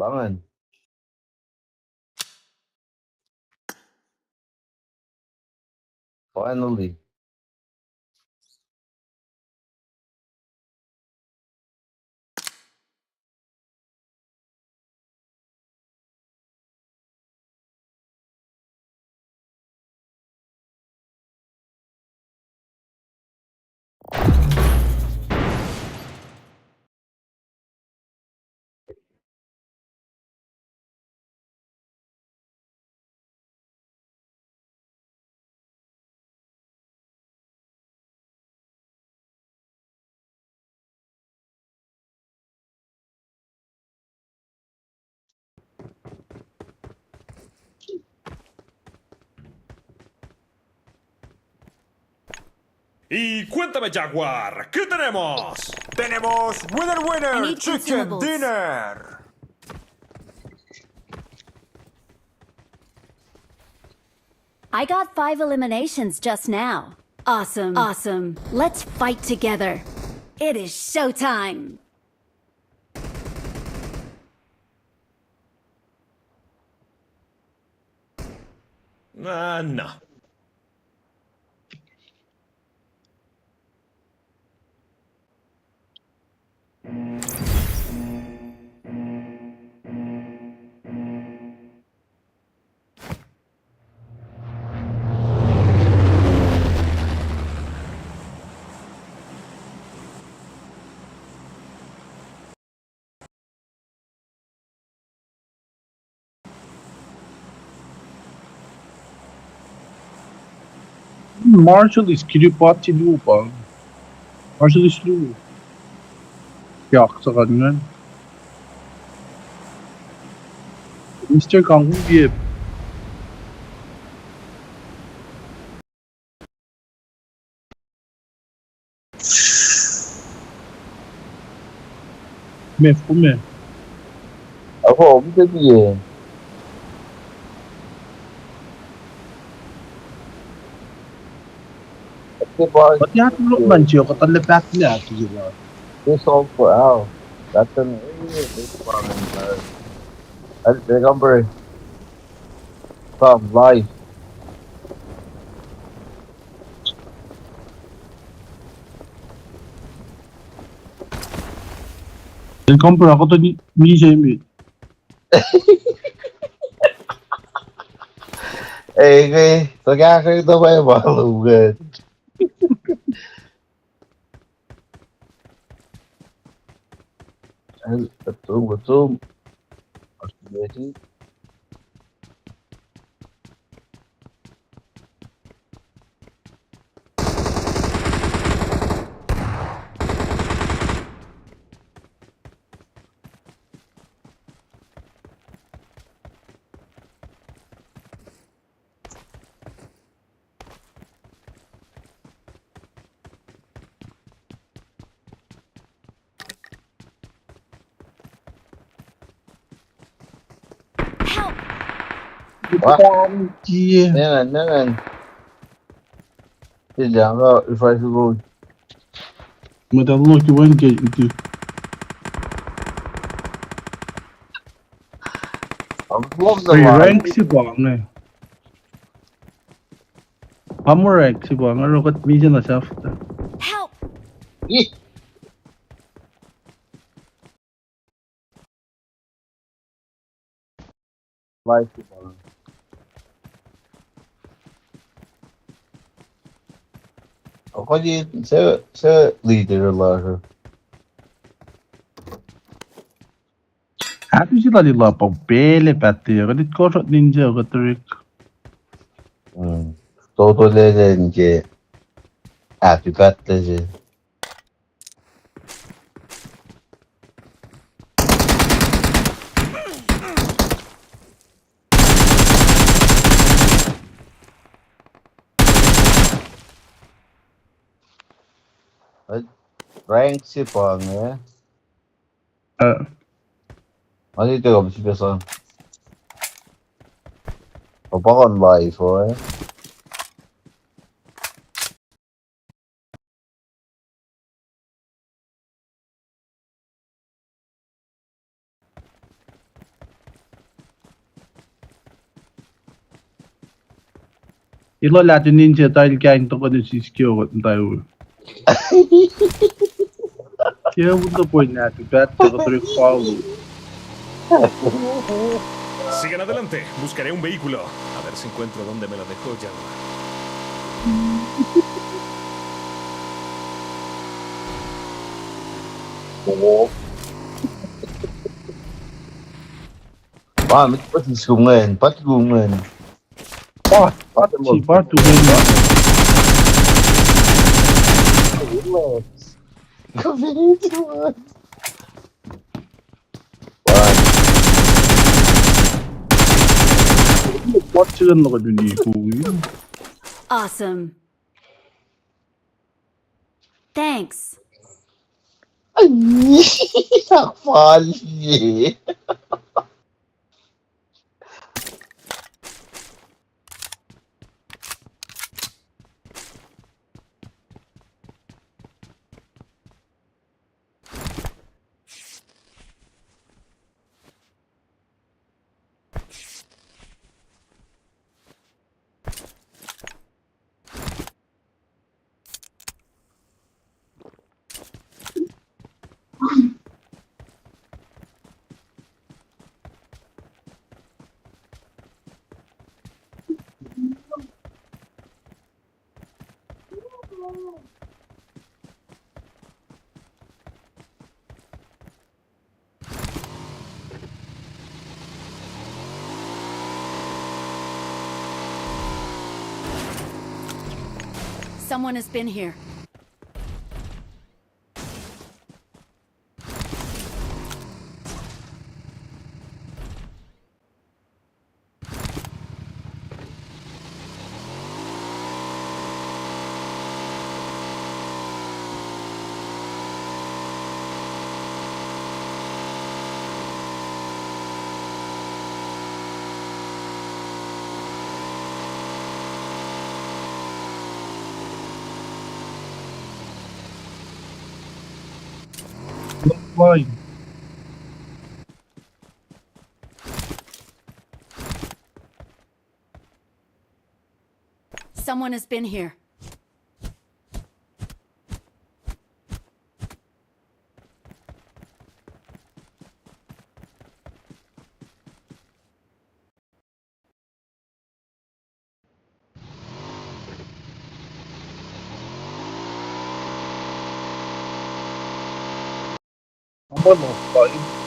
Bangan. Finally. Y cuéntame, Jaguar, ¿qué tenemos? Tenemos Winner I Winner need Chicken consumables. Dinner. I got 5 eliminations just now. Awesome. Awesome. Let's fight together. It is showtime. No. Marshall escreveu pote lupa. Marshall escreveu. Yaksa kanyan. Mr. Kangkung diye. Mefhume. Ako, bigyan. Ba't yatulog man siya? Katalipat niya ito sila. This all for Al. That's an remember from life. Welcome ako to ni Jamie. Hey, pag-akit na ba yung malugan? Betul. Jadi, Help! wah, Iya. jangan. Jangan kau, if I should go. Madalo ki wan ke iti. I'm from the Ay, line. rank si Bang na. Amo rank si Bang. Ano kat mi siya na safta. Help! Life. Ako din, sa leader lang. Happy sila nila pang pele pati. Kadit ko shot ninja katarik. Todo legend ke. Happy birthday. Rank si Pang ya. Ano ito ka ba sa? Papakon live oh. Irolla tu ninja tail gang to ko si skill ko tayo. Kaya mundo po na tu bat to ko follow. Sigan adelante, buscaré un vehículo. A ver si encuentro dónde me lo dejó Jaguar. Oo. Mami, patis ko ngayon. Pati ko ngayon. Si ba tu ko Kabinet mo. watching ko dun ko. Awesome. Thanks. Ay, nakapali. Someone has been here. Why? Someone has been here. Someone was fine.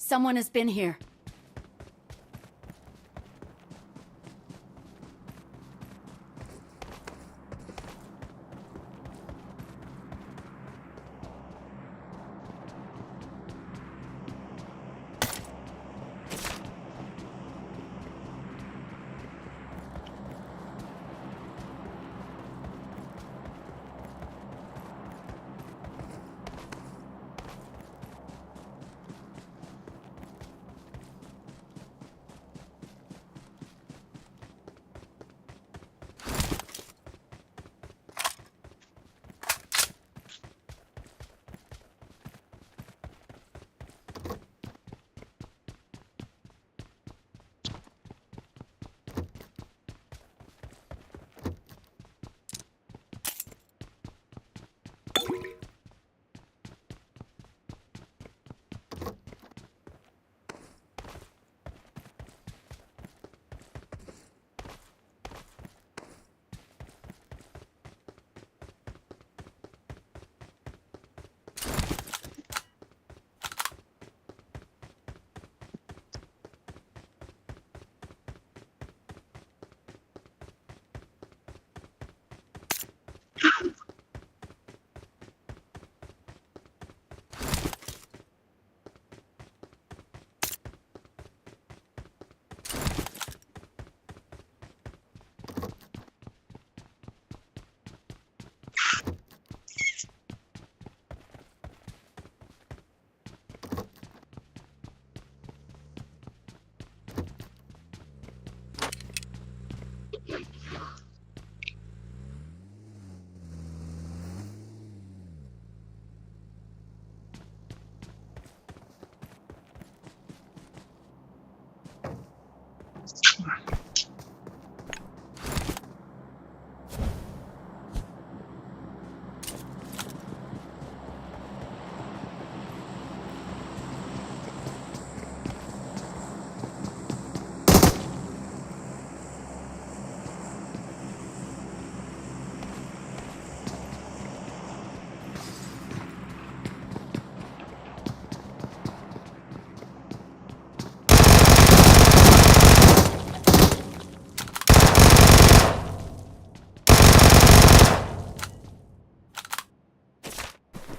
Someone has been here.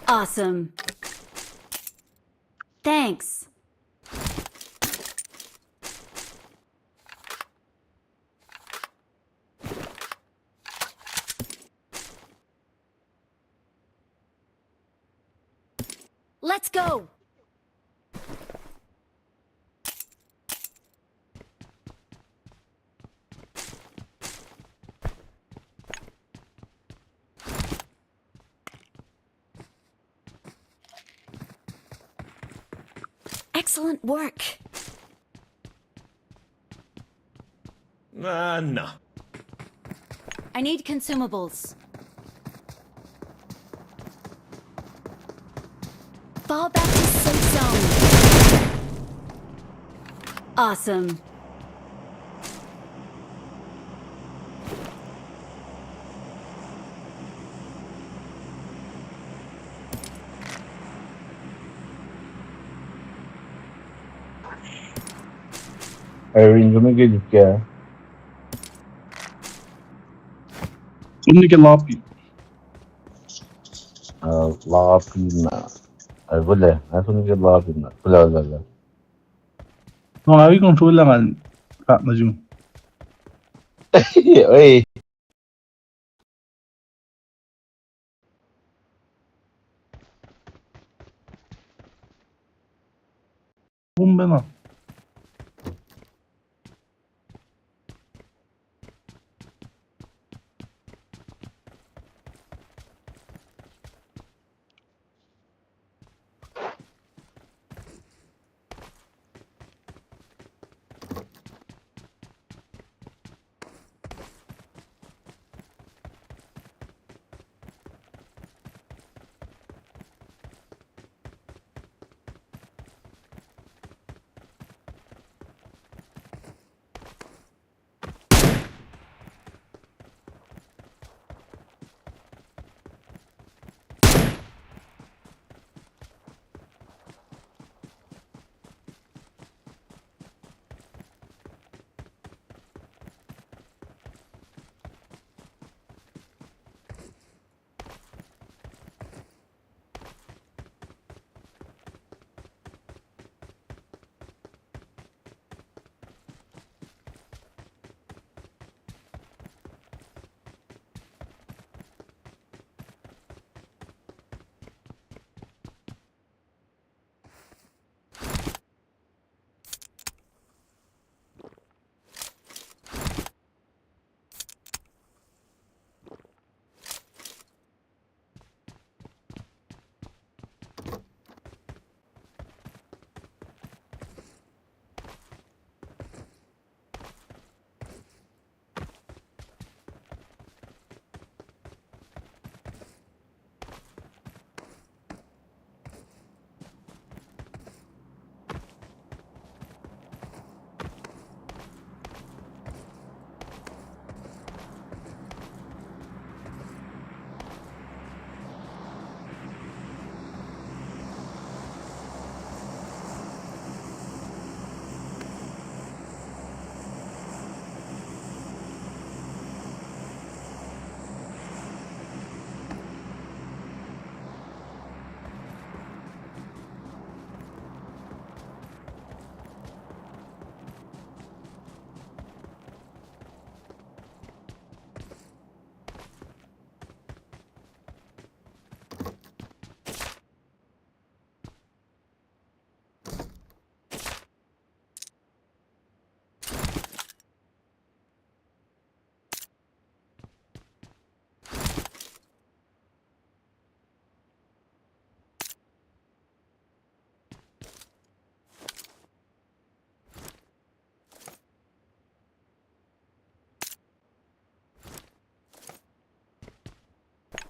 Awesome. Thanks. Let's go. Excellent work. No. I need consumables. Fall back to safe zone. Awesome. Oyuncunu gecik ya. Şimdi gel abi. Lapina. Ay boleh. Langsung ke lapina. Boleh. Non avevi controllo mal. Fatma giù. Oi. Bombe no.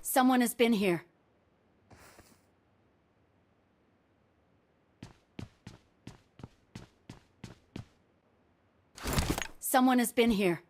Someone has been here. Someone has been here.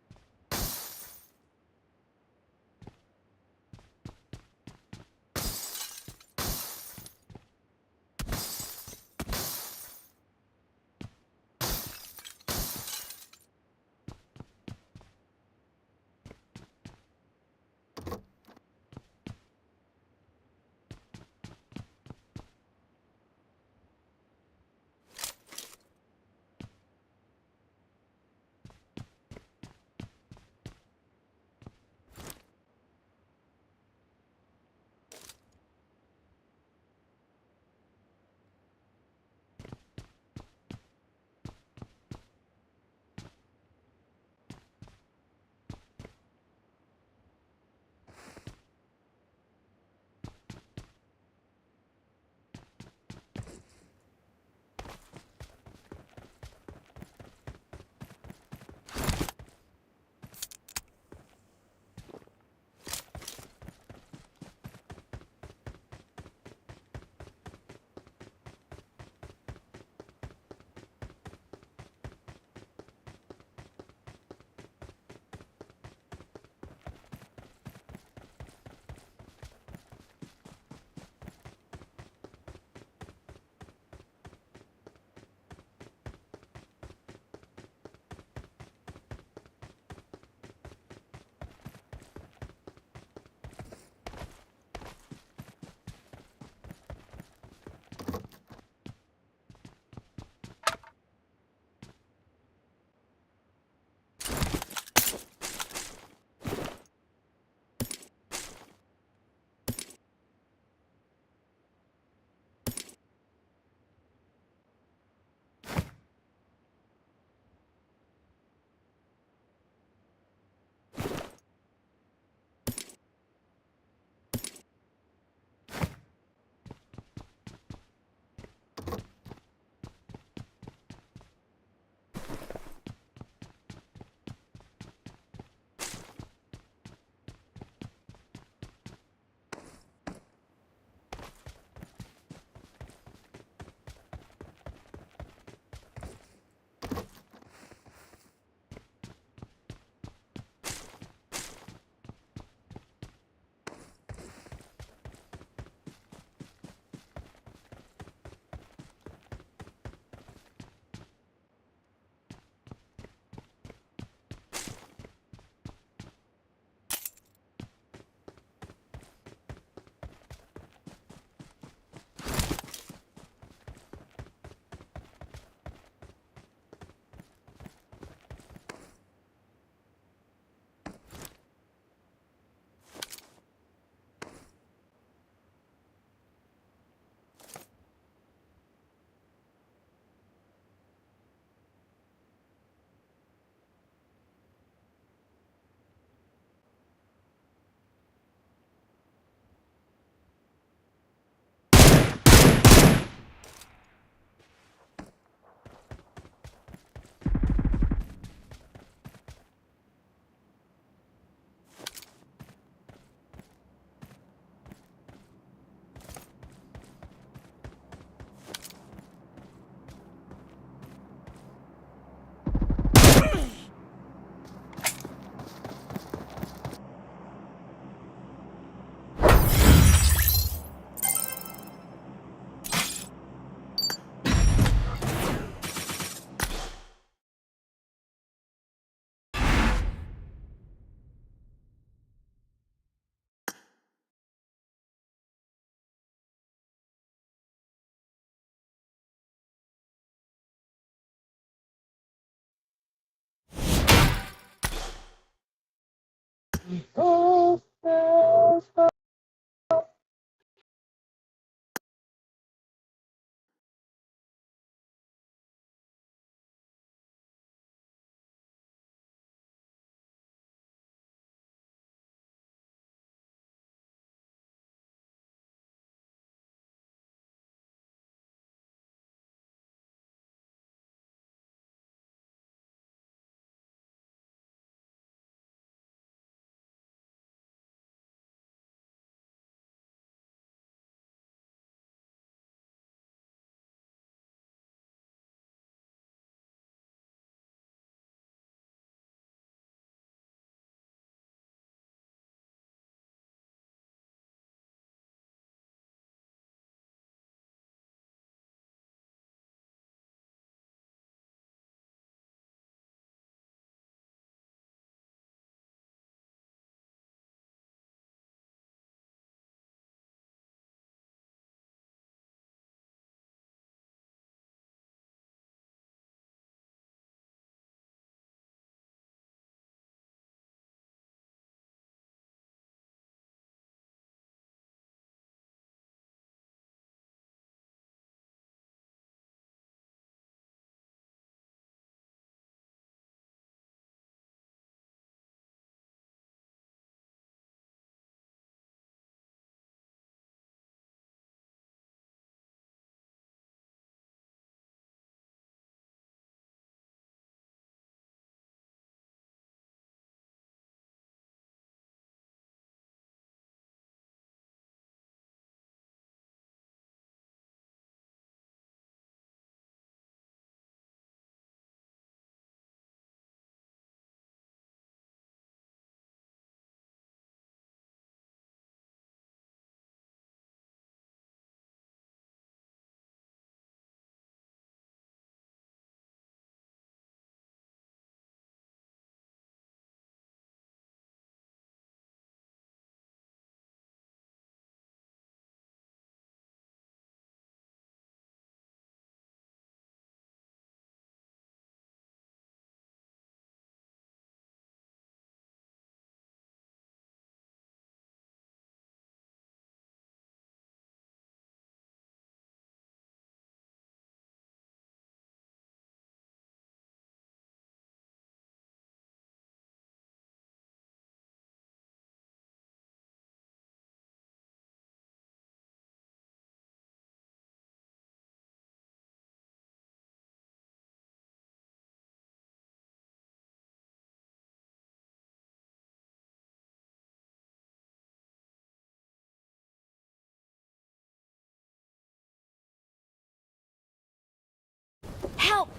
Help!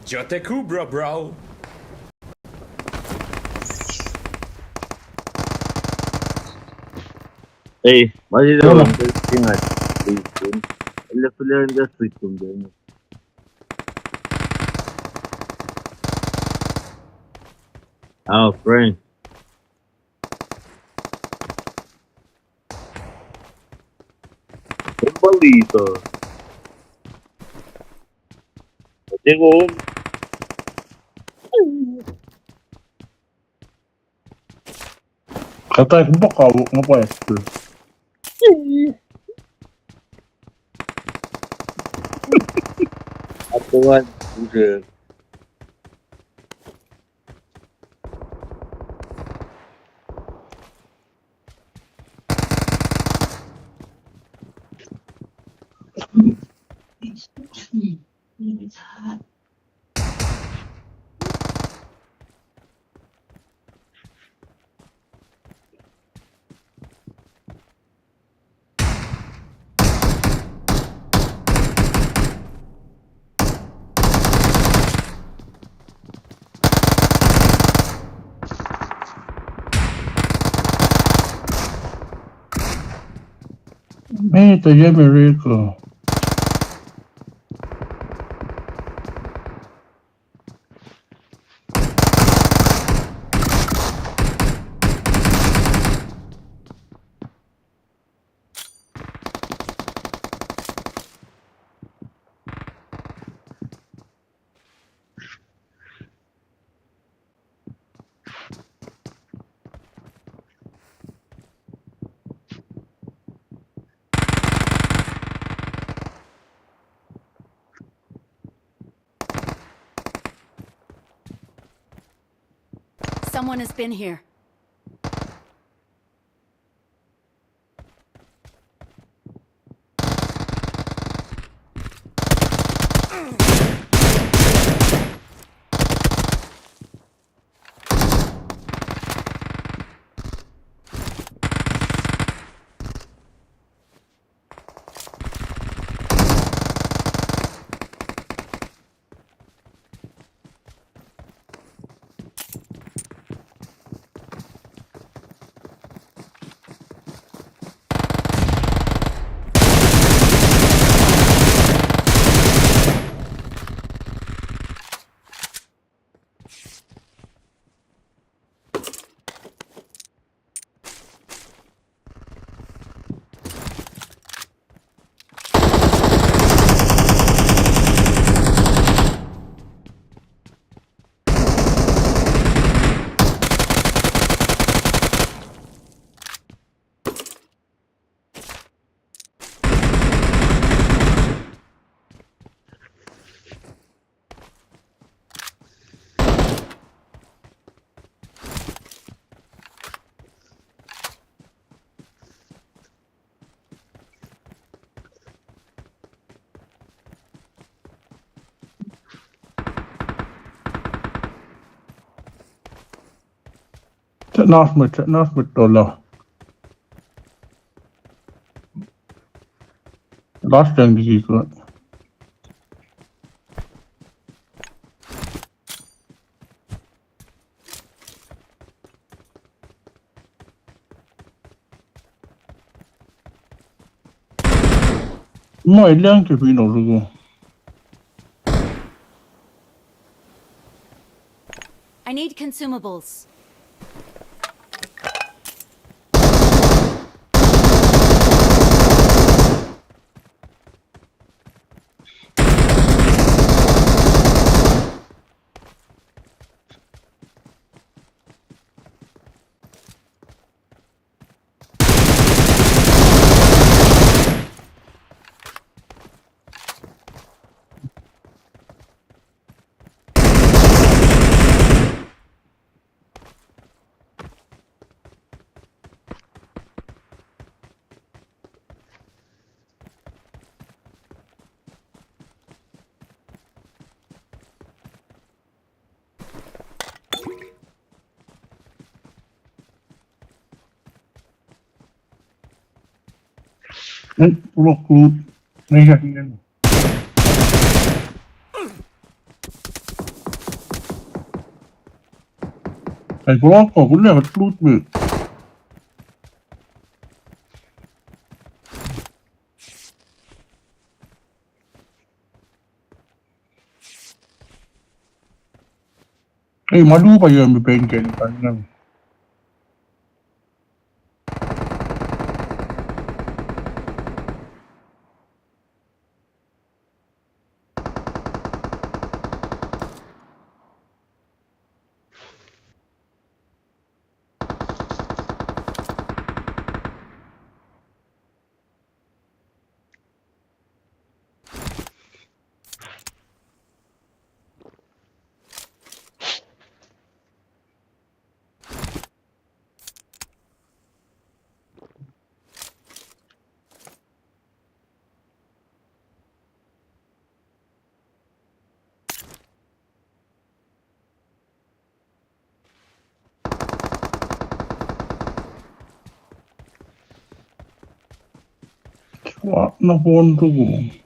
Yo te cubro, bro. Hey, what is Hola. the thing I stream? Left player in the street room then. Oh, friend. Balito. Chegou. Katay ko ba kawok mo pwesto? Atuan. Udah. Ito yung miracle. Someone has been here. Not with Tola. Last time this is one. No, I learned to be no go. I need consumables. Look good. Negative. I block or will never loot me. Hey, Madu, by you, pain can. What no one to go.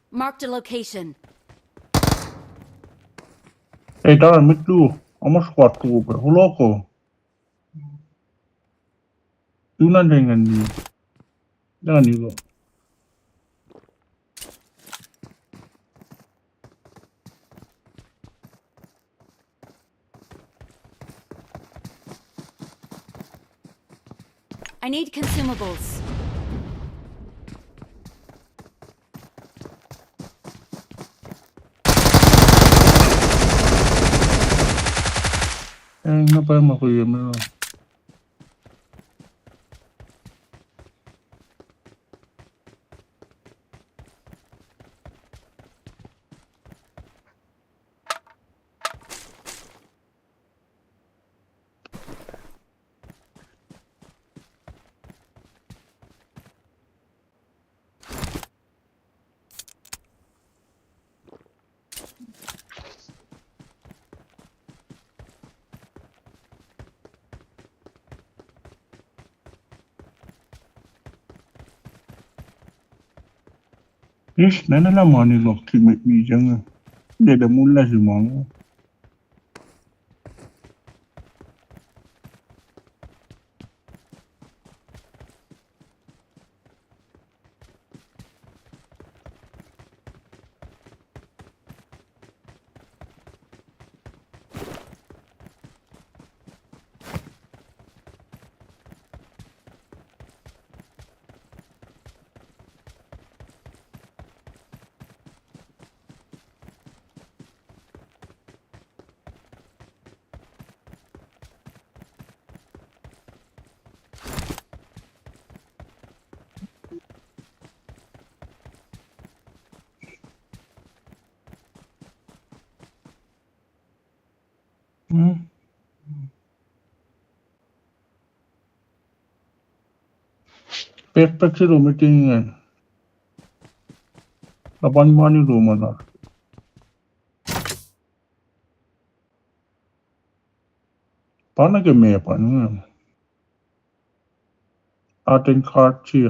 Marked a location. Hey, tara mit du. Amo squad tu, pero loco. Tunan dengan ni. Jangan ni kok. I need consumables. Kenapa aku diam dulu? Ish, nana lama ni loh teammate ni jangan. Dia dah mula semua. Backpack sih rumah tinggal. Kapan mana rumah lah? Pana ke me apa ni? Aten card cheer.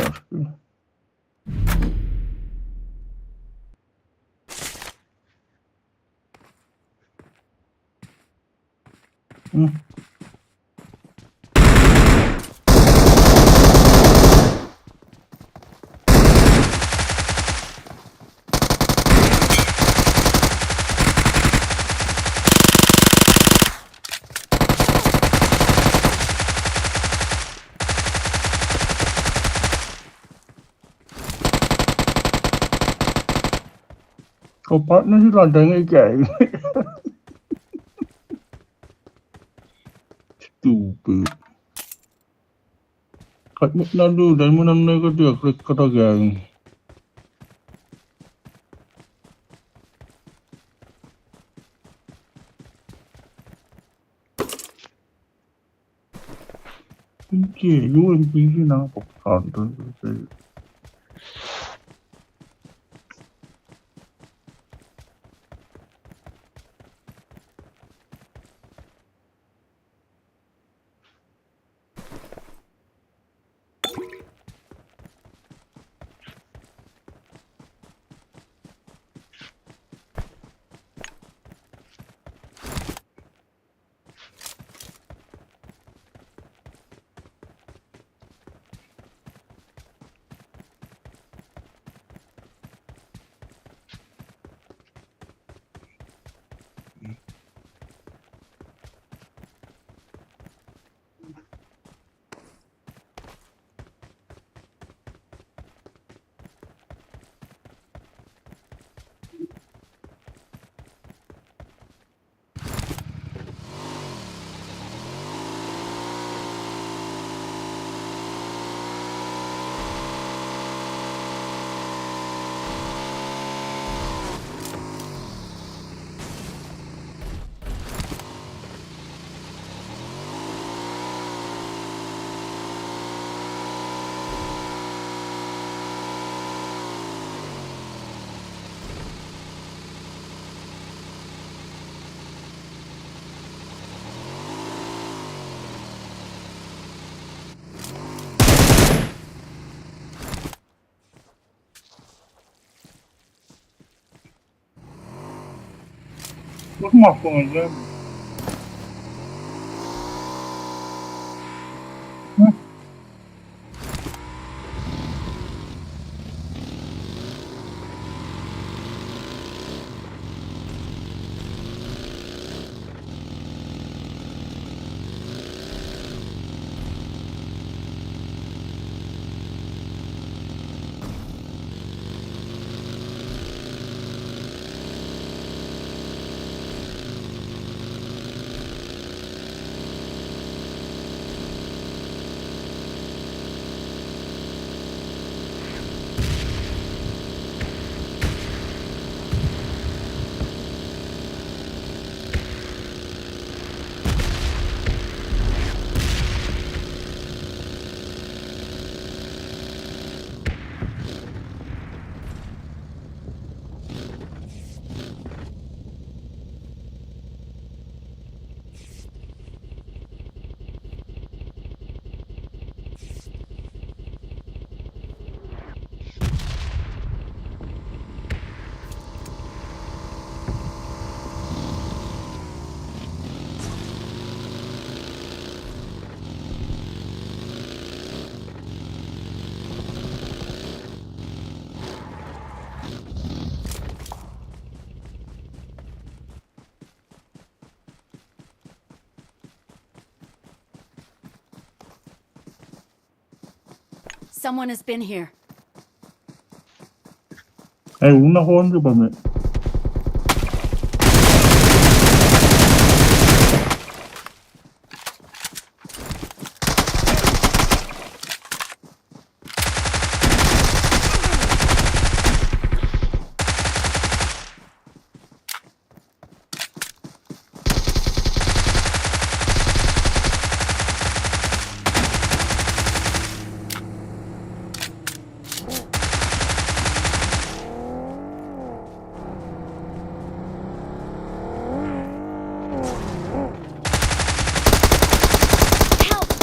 Kau partner sih ladang ikan. Stupid. Kat lalu dan mana mereka dia kata gang. Pinci, UMP sih nak pekan tu. What's my phone, Jim? someone has been here. Una con chứ bà mẹ. Help!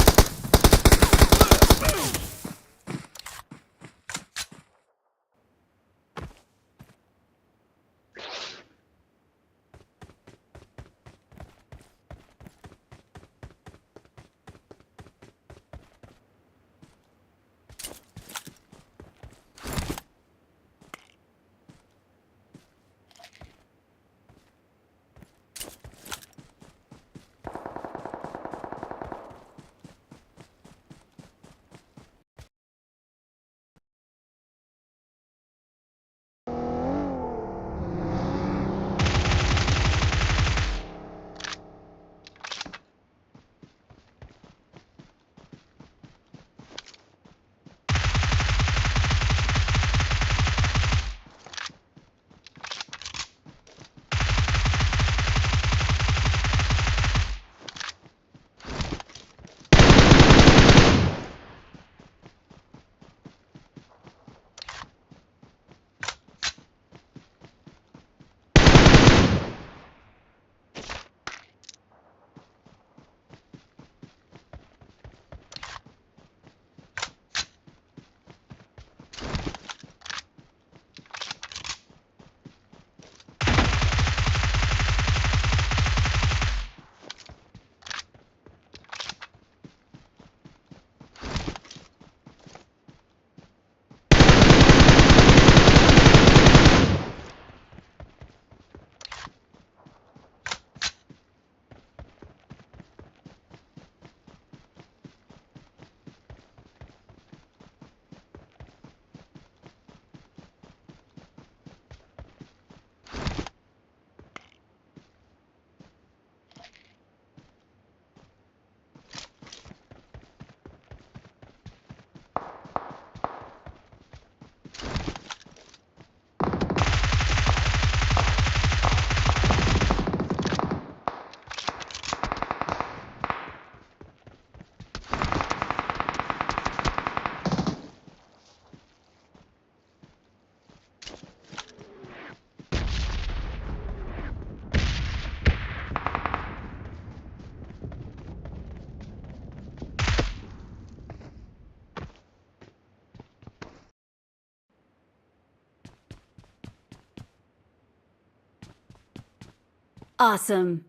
Awesome.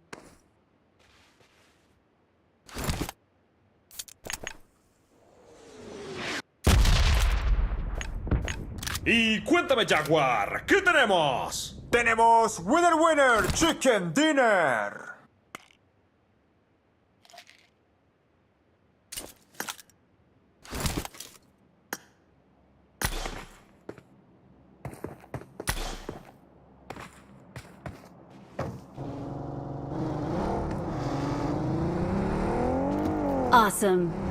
Y cuéntame, Jaguar, ¿qué tenemos? Tenemos Winner Chicken Dinner. Awesome.